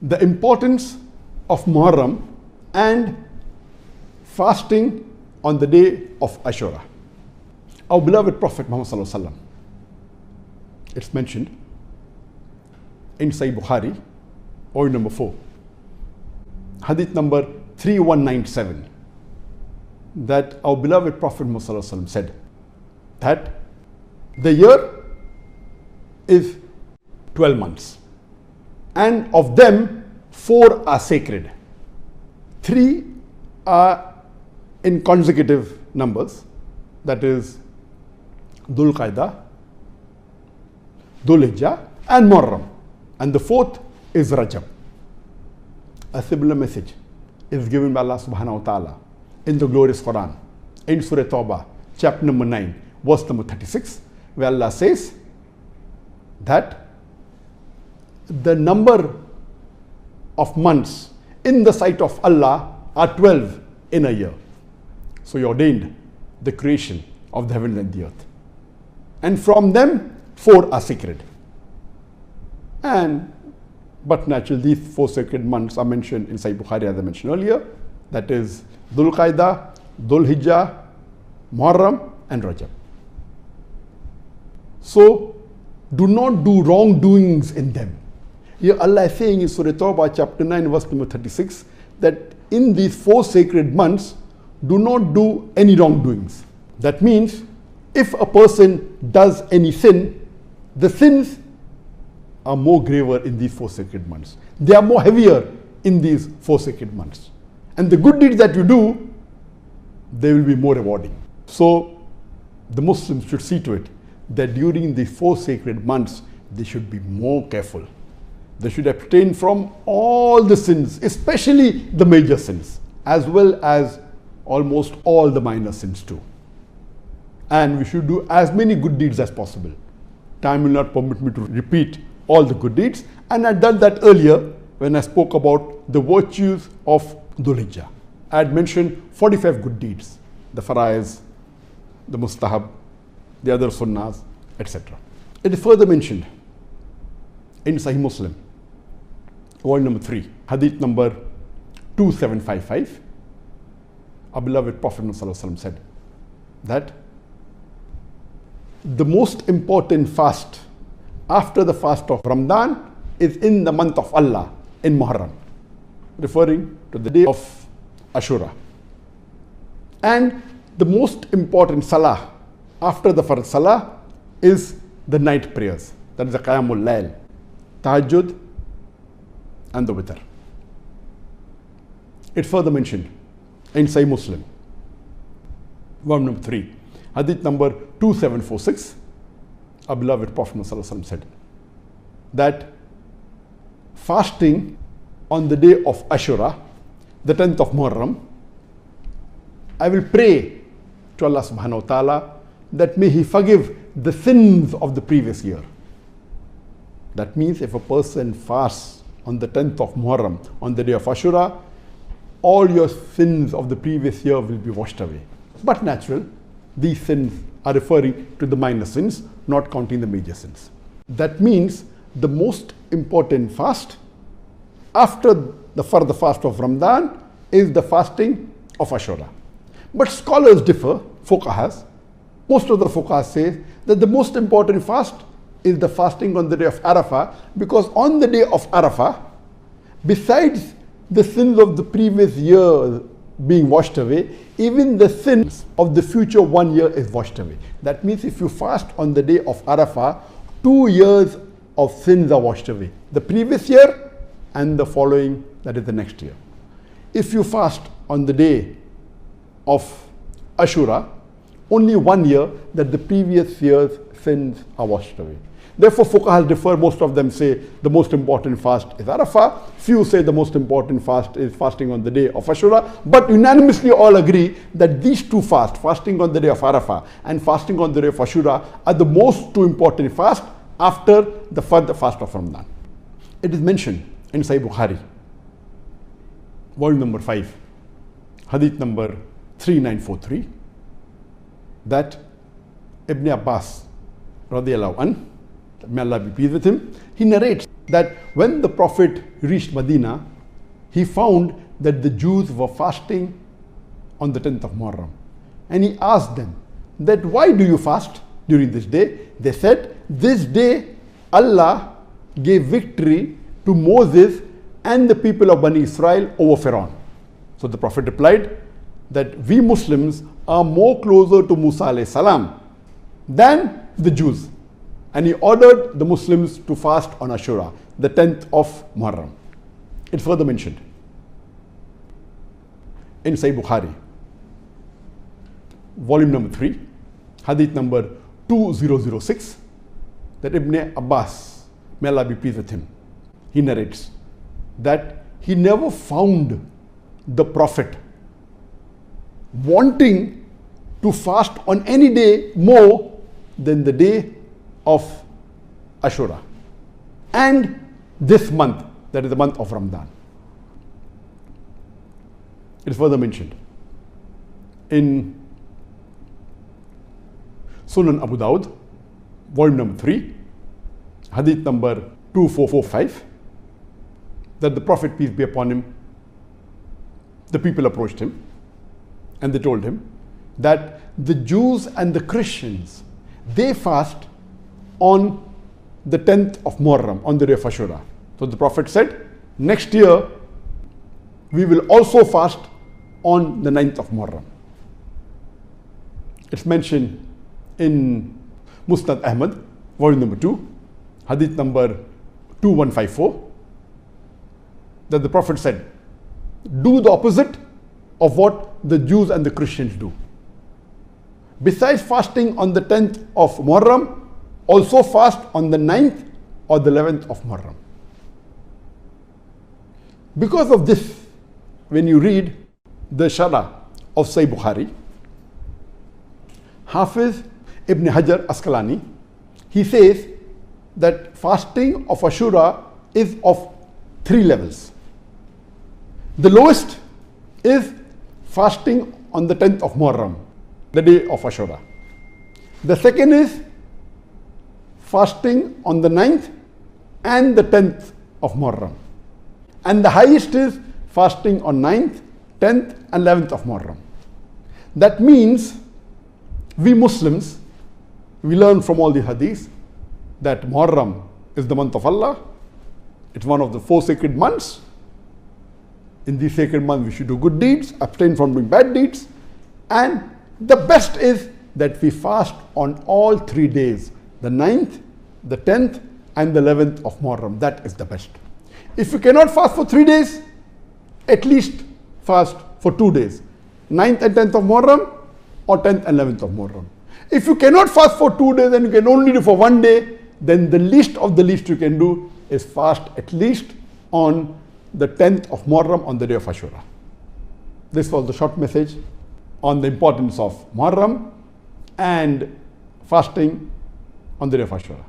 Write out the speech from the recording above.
the importance of Muharram and fasting on the day of Ashura. Our beloved Prophet Muhammad Sallallahu Alaihi Wasallam, it's mentioned in Sahih Bukhari, or number 4, hadith number 3197, that our beloved Prophet Muhammad Sallallahu Alaihi Wasallam said that the year is 12 months, and of them 4 are sacred. 3 are in consecutive numbers, that is Dhul Qaida, Dhul Hijjah and Muharram, and the 4th is Rajab. A similar message is given by Allah subhanahu wa ta'ala in the glorious Quran, in Surah Tawbah, chapter number 9, verse number 36, where Allah says that the number of months in the sight of Allah are 12 in a year. So He ordained the creation of the heavens and the earth, and from them 4 are sacred. But naturally, these 4 sacred months are mentioned in Sahih Bukhari, as I mentioned earlier, that is Dhul Qaida, Dhul Hijjah, Muharram and Rajab. So do not do wrongdoings in them. Here Allah is saying in Surah Tawbah chapter 9 verse number 36 that in these 4 sacred months do not do any wrongdoings. That means if a person does any sin, the sins are more graver in these 4 sacred months. They are more heavier in these 4 sacred months. And the good deeds that you do, they will be more rewarding. So the Muslims should see to it that during the 4 sacred months, they should be more careful. They should abstain from all the sins, especially the major sins, as well as almost all the minor sins too. And we should do as many good deeds as possible. Time will not permit me to repeat all the good deeds, and I had done that earlier when I spoke about the virtues of Dhul Hijjah. I had mentioned 45 good deeds, the faraiz, the mustahab, the other sunnahs, etc. It is further mentioned in Sahih Muslim, volume number 3, hadith number 2755. Our beloved Prophet ﷺ said that the most important fast after the fast of Ramadan is in the month of Allah, in Muharram, referring to the day of Ashura. And the most important salah after the Fard Salah is the night prayers, that is the Qiyamul Layl, Tahajjud and the Witr. It's further mentioned in Sahih Muslim, volume number 3, hadith number 2746, our beloved Prophet ﷺ said that fasting on the day of Ashura, the 10th of Muharram, I will pray to Allah subhanahu wa ta'ala that may He forgive the sins of the previous year. That means if a person fasts on the 10th of Muharram, on the day of Ashura, all your sins of the previous year will be washed away. But natural, these sins are referring to the minor sins, not counting the major sins. That means the most important fast after the further fast of Ramadan is the fasting of Ashura. But scholars differ, fuqahas. Most of the fuqahas say that the most important fast is the fasting on the day of Arafah, because on the day of Arafah, besides the sins of the previous year being washed away, even the sins of the future 1 year is washed away. That means if you fast on the day of Arafah, 2 years of sins are washed away. The previous year and the following, that is the next year. If you fast on the day of Ashura, only 1 year, that the previous year's sins are washed away. Therefore, fuqahas differ. Most of them say the most important fast is Arafah. Few say the most important fast is fasting on the day of Ashura. But unanimously all agree that these 2 fasts, fasting on the day of Arafah and fasting on the day of Ashura, are the most 2 important fasts after the further fast of Ramadan. It is mentioned in Sahih Bukhari, volume number 5, hadith number 3943, that Ibn Abbas radiyallahu anhu may Allah be pleased with him, he narrates that when the Prophet reached Medina, he found that the Jews were fasting on the 10th of Muharram. And he asked them that, why do you fast during this day? They said, this day Allah gave victory to Moses and the people of Bani Israel over Pharaoh. So the Prophet replied that we Muslims are more closer to Musa alayhi salam than the Jews. And he ordered the Muslims to fast on Ashura, the 10th of Muharram. It's further mentioned in Sahih Bukhari, volume number 3, hadith number 2006, that Ibn Abbas, may Allah be pleased with him, he narrates that he never found the Prophet wanting to fast on any day more than the day of Ashura and this month, that is the month of Ramadan. It is further mentioned in Sunan Abu Dawud, volume number 3, hadith number 2445, that the Prophet, peace be upon him, the people approached him and they told him that the Jews and the Christians, they fast on the 10th of Muharram, on the day of Ashura. So the Prophet said, next year we will also fast on the 9th of Muharram. It's mentioned in Musnad Ahmad, volume number 2, hadith number 2154, that the Prophet said, do the opposite of what the Jews and the Christians do. Besides fasting on the 10th of Muharram, also fast on the 9th or the 11th of Muharram. Because of this, when you read the Sharah of Sahih Bukhari, Hafiz Ibn Hajar Asqalani, he says that fasting of Ashura is of 3 levels. The lowest is fasting on the 10th of Muharram, the day of Ashura. The second is fasting on the 9th and the 10th of Muharram. And the highest is fasting on 9th, 10th and 11th of Muharram. That means we Muslims, we learn from all the hadiths that Muharram is the month of Allah. It's one of the 4 sacred months. In these sacred months, we should do good deeds, abstain from doing bad deeds. And the best is that we fast on all 3 days, the 9th, the 10th and the 11th of Muharram. That is the best. If you cannot fast for 3 days, at least fast for 2 days, 9th and 10th of Muharram or 10th and 11th of Muharram. If you cannot fast for 2 days and you can only do for 1 day, then the least of the least you can do is fast at least on the 10th of Muharram, on the day of Ashura. This was the short message on the importance of Muharram and fasting on the day of Ashura.